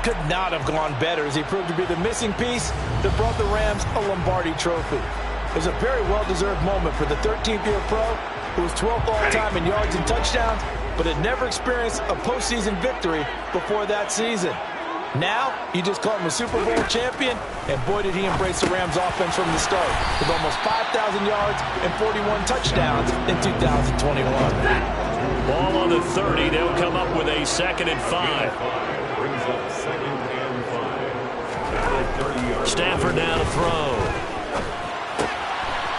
could not have gone better as he proved to be the missing piece that brought the Rams a Lombardi trophy. It was a very well-deserved moment for the 13th-year pro who was 12th all-time in yards and touchdowns, but had never experienced a postseason victory before that season. Now, you just call him a Super Bowl champion, and boy did he embrace the Rams offense from the start, with almost 5,000 yards and 41 touchdowns in 2021. Ball on the 30, they'll come up with a 2nd and 5. Stafford now to throw.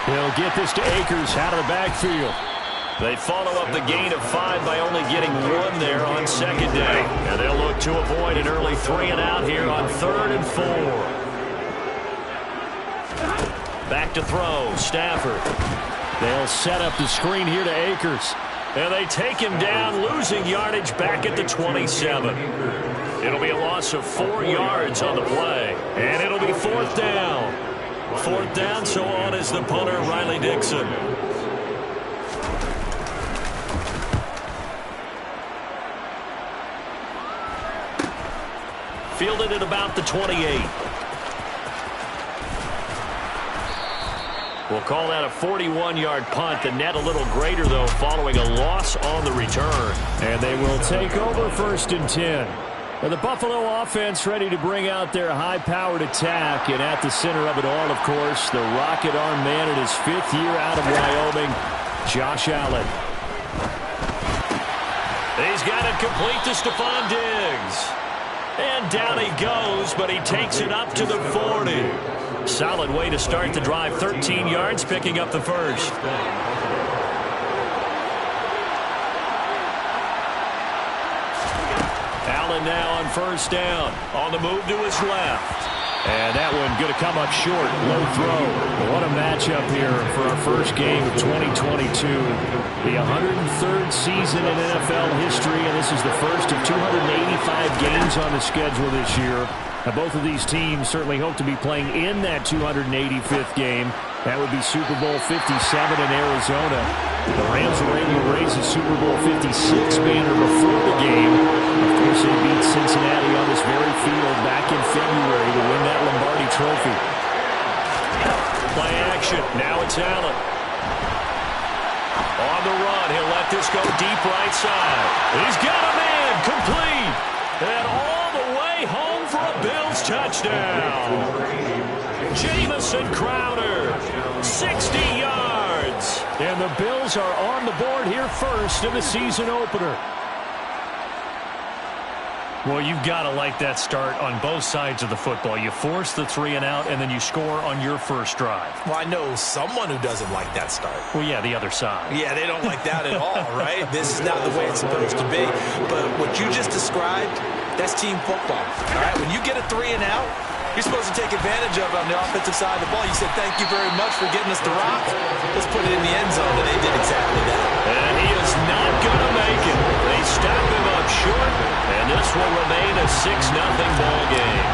He'll get this to Akers out of the backfield. They follow up the gain of 5 by only getting 1 there on 2nd down. And they'll look to avoid an early 3-and-out here on 3rd and 4. Back to throw, Stafford. They'll set up the screen here to Akers. And they take him down, losing yardage back at the 27. It'll be a loss of 4 yards on the play. And it'll be 4th down. 4th down, so on is the punter, Riley Dixon. Fielded at about the 28. We'll call that a 41-yard punt. The net a little greater, though, following a loss on the return. And they will take over 1st and 10. And the Buffalo offense ready to bring out their high-powered attack. And at the center of it all, of course, the rocket arm man in his 5th year out of Wyoming, Josh Allen. He's got it complete to Stephon Diggs. And down he goes, but he takes it up to the 40. Solid way to start the drive. 13 yards, picking up the 1st. Allen now on 1st down. On the move to his left. And that one going to come up short. Low throw. What a matchup here for our first game of 2022. The 103rd season in NFL history, and this is the first of 285 games on the schedule this year. Now, both of these teams certainly hope to be playing in that 285th game. That would be Super Bowl 57 in Arizona. The Rams were able to raise the Super Bowl 56 banner before the game. Of course, they beat Cincinnati on this very field back in February to win that Lombardi trophy. Play action. Now it's Allen. On the run, he'll let this go deep right side. He's got a man, complete. And all the way home for a Bills touchdown. Jamison Crowder, 60 yards. And the Bills are on the board here first in the season opener. Well, you've got to like that start on both sides of the football. You force the 3-and-out, and then you score on your first drive. Well, I know someone who doesn't like that start. Well, yeah, the other side. Yeah, they don't like that at all, right? This is not the way it's supposed to be. But what you just described, that's team football. All right, when you get a 3-and-out, you're supposed to take advantage of it on the offensive side of the ball. You said, thank you very much for getting us the rock. Let's put it in the end zone, and they did exactly that. And he is not going to make it. They stop him up short, and this will remain a 6-0 ball game.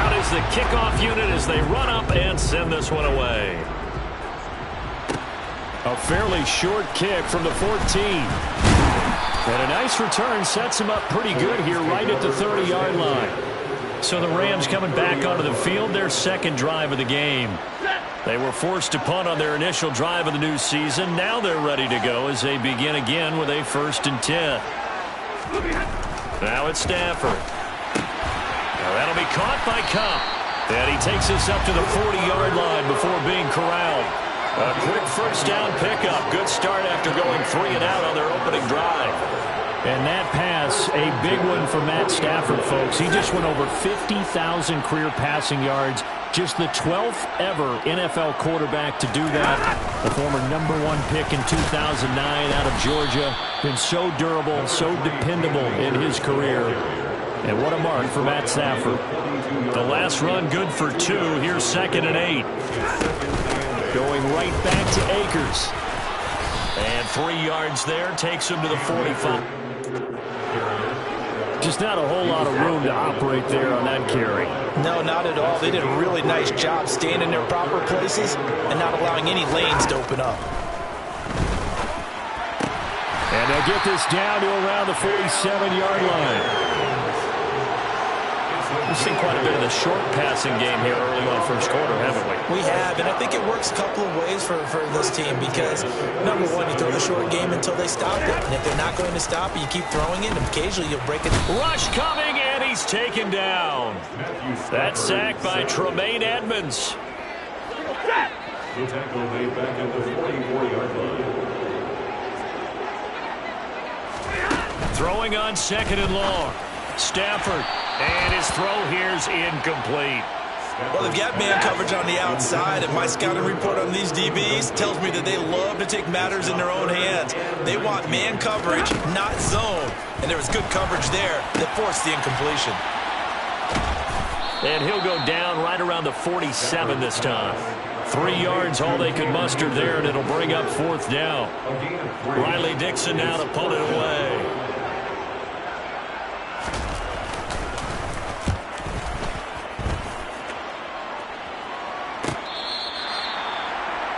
Out is the kickoff unit as they run up and send this one away. A fairly short kick from the 14. And a nice return sets him up pretty good here right at the 30-yard line. So the Rams coming back onto the field, their 2nd drive of the game. They were forced to punt on their initial drive of the new season. Now they're ready to go as they begin again with a 1st and 10. Now it's Stafford. Now that'll be caught by Kupp. And he takes us up to the 40-yard line before being corralled. A quick 1st down pickup. Good start after going 3-and-out on their opening drive. And that pass, a big one for Matt Stafford, folks. He just went over 50,000 career passing yards. Just the 12th ever NFL quarterback to do that. The former #1 pick in 2009 out of Georgia. Been so durable, so dependable in his career. And what a mark for Matt Stafford. The last run good for 2. Here's 2nd and 8. Going right back to Akers. And 3 yards there takes him to the 45. Just not a whole lot of room to operate there on that carry. No, not at all. They did a really nice job staying in their proper places and not allowing any lanes to open up. And they'll get this down to around the 47-yard line. We've seen quite a bit of the short passing game here early on first quarter, haven't we? We have, and I think it works a couple of ways for this team because, number one, you throw the short game until they stop it. And if they're not going to stop it, you keep throwing it, and occasionally you'll break it. Rush coming, and he's taken down. That sack by Tremaine Edmonds. The tackle made back at the 44-yard line. Throwing on second and long. Stafford, and his throw here's incomplete. Well, they've got man coverage on the outside, and my scouting report on these DBs tells me that they love to take matters in their own hands. They want man coverage, not zone, and there was good coverage there that forced the incompletion. And he'll go down right around the 47 this time. 3 yards all they could muster there, and it'll bring up fourth down. Riley Dixon now to pull it away.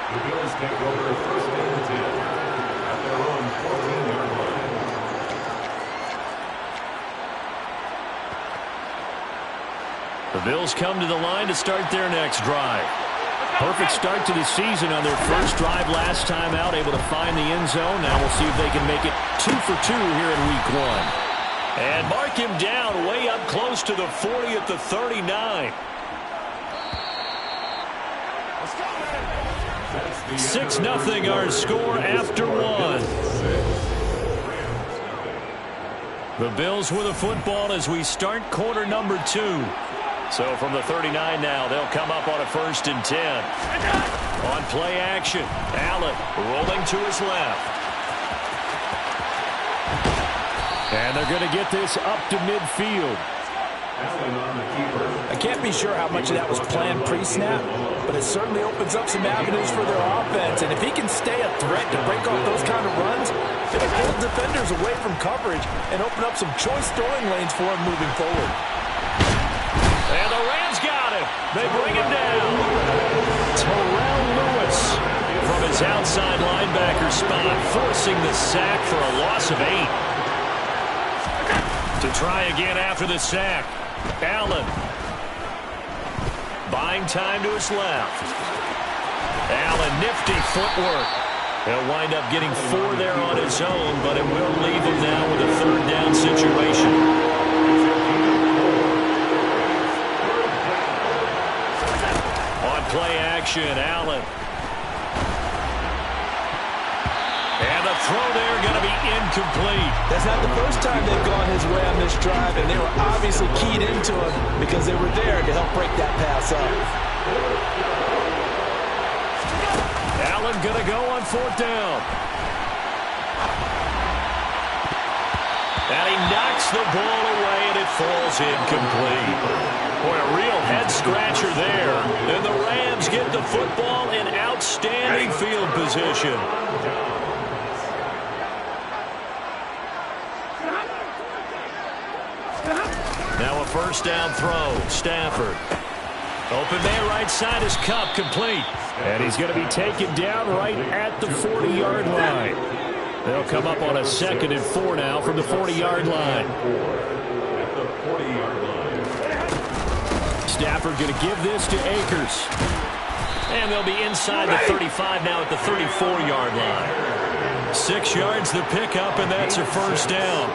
The Bills take over first and 10 at their own 14-yard line. The Bills come to the line to start their next drive. Perfect start to the season on their first drive last time out, able to find the end zone. Now we'll see if they can make it 2 for 2 here in week 1. And mark him down way up close to the 40 at the 39. 6-0 our score after 1. The Bills with the football as we start quarter number 2. So from the 39 now, they'll come up on a 1st and 10. On play action, Allen rolling to his left. And they're going to get this up to midfield. I can't be sure how much of that was planned pre-snap, but it certainly opens up some avenues for their offense. And if he can stay a threat to break off those kind of runs, it'll pull defenders away from coverage and open up some choice throwing lanes for him moving forward. And the Rams got him. They bring him down. Terrell Lewis from his outside linebacker spot, forcing the sack for a loss of 8. To try again after the sack. Allen. Buying time to his left. Allen, nifty footwork. He'll wind up getting 4 there on his own, but it will leave him now with a 3rd down situation. On play action, Allen. And the throw there going to be incomplete. That's not the first time they've gone his way on this drive, and they were obviously keyed into him because they were there to help break that pass up. Allen going to go on 4th down. And he knocks the ball away, and it falls incomplete. Boy, a real head-scratcher there. And the Rams get the football in outstanding field position. Now a 1st down throw. Stafford. Open man right side is Cup, complete. And he's going to be taken down right at the 40-yard line. They'll come up on a 2nd and 4 now from the 40-yard line. Stafford going to give this to Akers. And they'll be inside the 35 now at the 34-yard line. 6 yards the pickup, and that's a 1st down.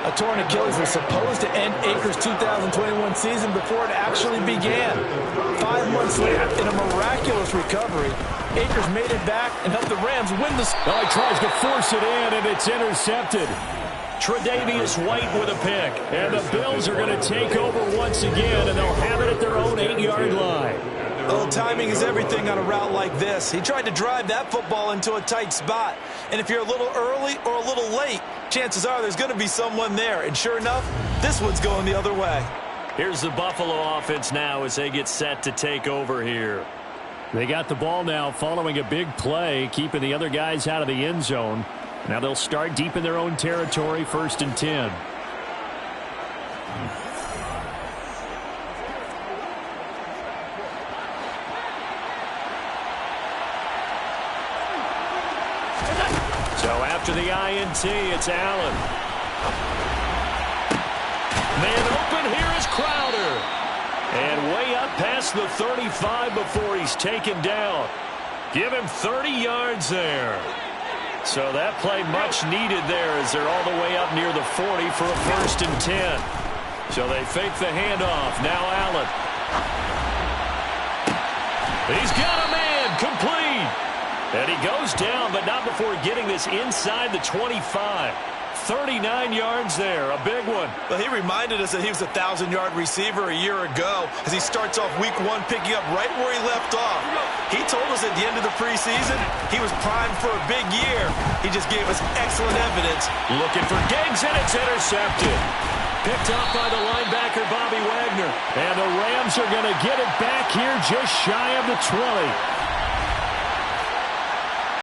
A torn Achilles was supposed to end Akers' 2021 season before it actually began. 5 months later, in a miraculous recovery, Akers made it back and helped the Rams win the... Oh, he tries to force it in, and it's intercepted. Tre'Davious White with a pick. And the Bills are going to take over once again, and they'll have it at their own 8-yard line. Well, timing is everything on a route like this. He tried to drive that football into a tight spot. And if you're a little early or a little late, chances are there's going to be someone there. And sure enough, this one's going the other way. Here's the Buffalo offense now as they get set to take over here. They got the ball now following a big play, keeping the other guys out of the end zone. Now they'll start deep in their own territory, 1st and 10. So after the INT, it's Allen. Man open, here is Crowder. And way up past the 35 before he's taken down. Give him 30 yards there. So that play much needed there as they're all the way up near the 40 for a 1st and 10. So they fake the handoff. Now Allen. He's got a man. Complete. And he goes down, but not before getting this inside the 25. 39 yards there, a big one. Well, he reminded us that he was a 1,000-yard receiver a year ago as he starts off week 1 picking up right where he left off. He told us at the end of the preseason he was primed for a big year. He just gave us excellent evidence. Looking for Diggs, and it's intercepted. Picked up by the linebacker, Bobby Wagner. And the Rams are going to get it back here just shy of the 20.